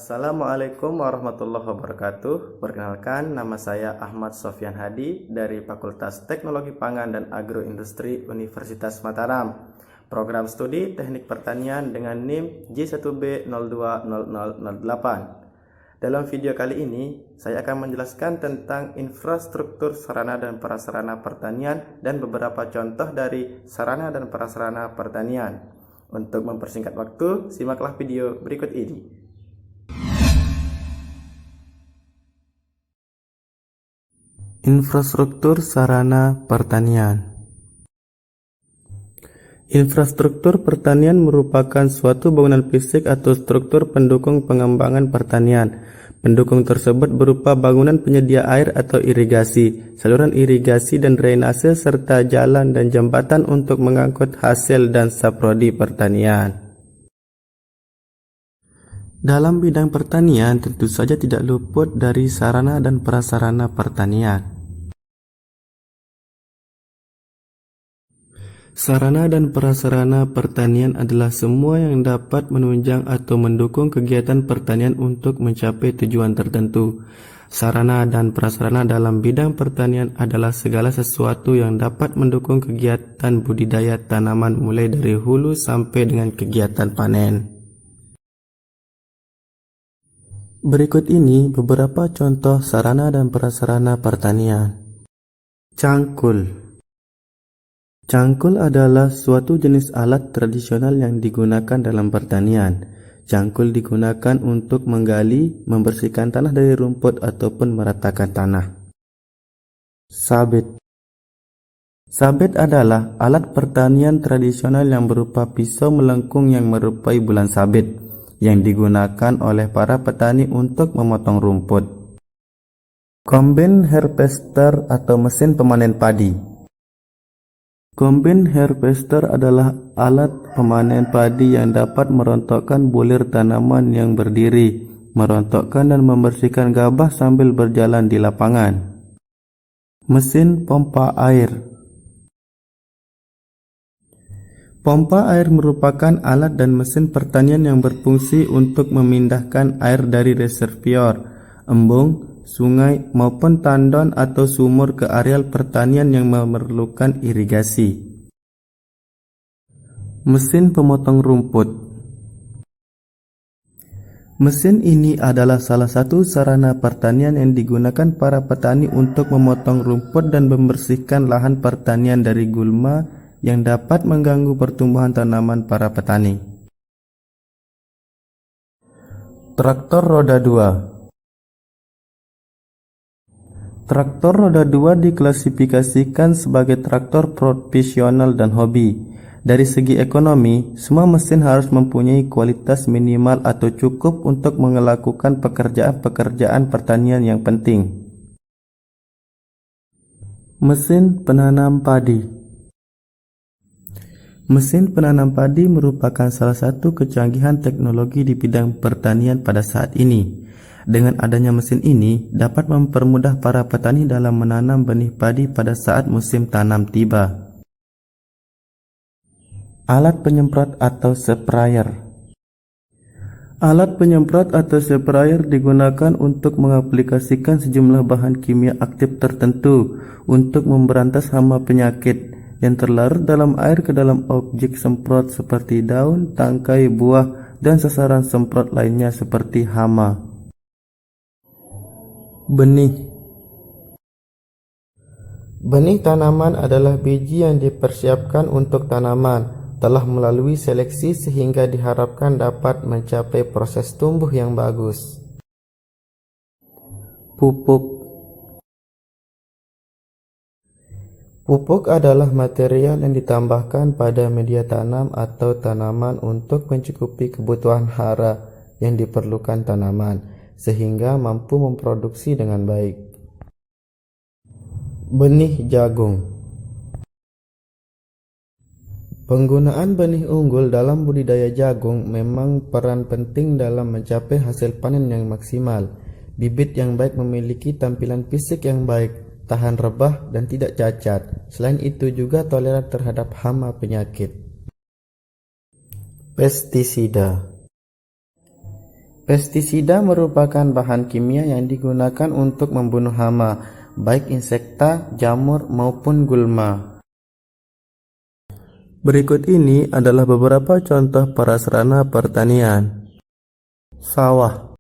Assalamualaikum warahmatullahi wabarakatuh. Perkenalkan, nama saya Ahmad Sofyan Hadi dari Fakultas Teknologi Pangan dan Agroindustri Universitas Mataram. Program studi Teknik Pertanian dengan NIM J1B020008. Dalam video kali ini, saya akan menjelaskan tentang infrastruktur sarana dan prasarana pertanian dan beberapa contoh dari sarana dan prasarana pertanian. Untuk mempersingkat waktu, simaklah video berikut ini. Infrastruktur sarana pertanian. Infrastruktur pertanian merupakan suatu bangunan fisik atau struktur pendukung pengembangan pertanian. Pendukung tersebut berupa bangunan penyedia air atau irigasi, saluran irigasi dan drainase, serta jalan dan jembatan untuk mengangkut hasil dan saprodi pertanian. Dalam bidang pertanian tentu saja tidak luput dari sarana dan prasarana pertanian. Sarana dan prasarana pertanian adalah semua yang dapat menunjang atau mendukung kegiatan pertanian untuk mencapai tujuan tertentu. Sarana dan prasarana dalam bidang pertanian adalah segala sesuatu yang dapat mendukung kegiatan budidaya tanaman mulai dari hulu sampai dengan kegiatan panen. Berikut ini beberapa contoh sarana dan prasarana pertanian. Cangkul. Cangkul adalah suatu jenis alat tradisional yang digunakan dalam pertanian. Cangkul digunakan untuk menggali, membersihkan tanah dari rumput ataupun meratakan tanah. Sabet. Sabet adalah alat pertanian tradisional yang berupa pisau melengkung yang menyerupai bulan sabit, yang digunakan oleh para petani untuk memotong rumput. Combine harvester atau mesin pemanen padi. Combine harvester adalah alat pemanen padi yang dapat merontokkan bulir tanaman yang berdiri, merontokkan dan membersihkan gabah sambil berjalan di lapangan. Mesin pompa air. Pompa air merupakan alat dan mesin pertanian yang berfungsi untuk memindahkan air dari reservoir, embung, sungai maupun tandon atau sumur ke areal pertanian yang memerlukan irigasi. Mesin pemotong rumput. Mesin ini adalah salah satu sarana pertanian yang digunakan para petani untuk memotong rumput dan membersihkan lahan pertanian dari gulma yang dapat mengganggu pertumbuhan tanaman para petani. Traktor roda 2. Traktor roda 2 diklasifikasikan sebagai traktor profesional dan hobi. Dari segi ekonomi, semua mesin harus mempunyai kualitas minimal atau cukup untuk melakukan pekerjaan-pekerjaan pertanian yang penting. Mesin penanam padi. Mesin penanam padi merupakan salah satu kecanggihan teknologi di bidang pertanian pada saat ini. Dengan adanya mesin ini dapat mempermudah para petani dalam menanam benih padi pada saat musim tanam tiba. Alat penyemprot atau sprayer. Alat penyemprot atau sprayer digunakan untuk mengaplikasikan sejumlah bahan kimia aktif tertentu untuk memberantas hama penyakit yang terlarut dalam air ke dalam objek semprot seperti daun, tangkai, buah, dan sasaran semprot lainnya seperti hama. Benih. Benih tanaman adalah biji yang dipersiapkan untuk tanaman, telah melalui seleksi sehingga diharapkan dapat mencapai proses tumbuh yang bagus. Pupuk. Pupuk adalah material yang ditambahkan pada media tanam atau tanaman untuk mencukupi kebutuhan hara yang diperlukan tanaman, sehingga mampu memproduksi dengan baik. Benih jagung. Penggunaan benih unggul dalam budidaya jagung memang peran penting dalam mencapai hasil panen yang maksimal. Bibit yang baik memiliki tampilan fisik yang baik, tahan rebah dan tidak cacat. Selain itu juga toleran terhadap hama penyakit. Pestisida. Pestisida merupakan bahan kimia yang digunakan untuk membunuh hama, baik insekta, jamur, maupun gulma. Berikut ini adalah beberapa contoh prasarana pertanian. Sawah.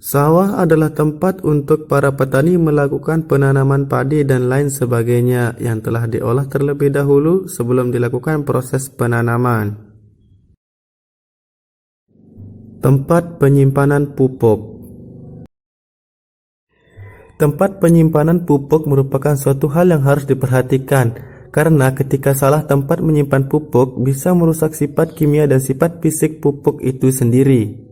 Sawah adalah tempat untuk para petani melakukan penanaman padi dan lain sebagainya yang telah diolah terlebih dahulu sebelum dilakukan proses penanaman. Tempat penyimpanan pupuk. Tempat penyimpanan pupuk merupakan suatu hal yang harus diperhatikan, karena ketika salah tempat menyimpan pupuk bisa merusak sifat kimia dan sifat fisik pupuk itu sendiri.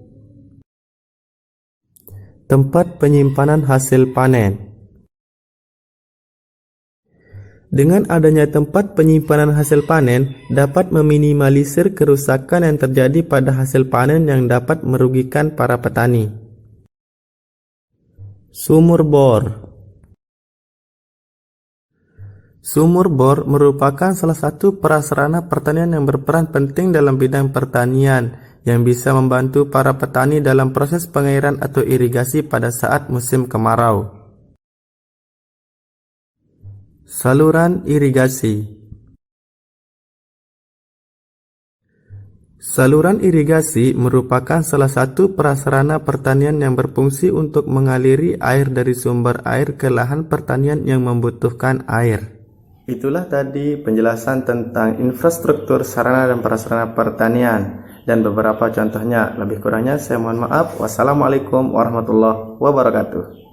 Tempat penyimpanan hasil panen. Dengan adanya tempat penyimpanan hasil panen, dapat meminimalisir kerusakan yang terjadi pada hasil panen yang dapat merugikan para petani. Sumur bor. Sumur bor merupakan salah satu prasarana pertanian yang berperan penting dalam bidang pertanian, yang bisa membantu para petani dalam proses pengairan atau irigasi pada saat musim kemarau. Saluran irigasi. Saluran irigasi merupakan salah satu prasarana pertanian yang berfungsi untuk mengaliri air dari sumber air ke lahan pertanian yang membutuhkan air. Itulah tadi penjelasan tentang infrastruktur sarana dan prasarana pertanian dan beberapa contohnya. Lebih kurangnya saya mohon maaf. Wassalamualaikum warahmatullahi wabarakatuh.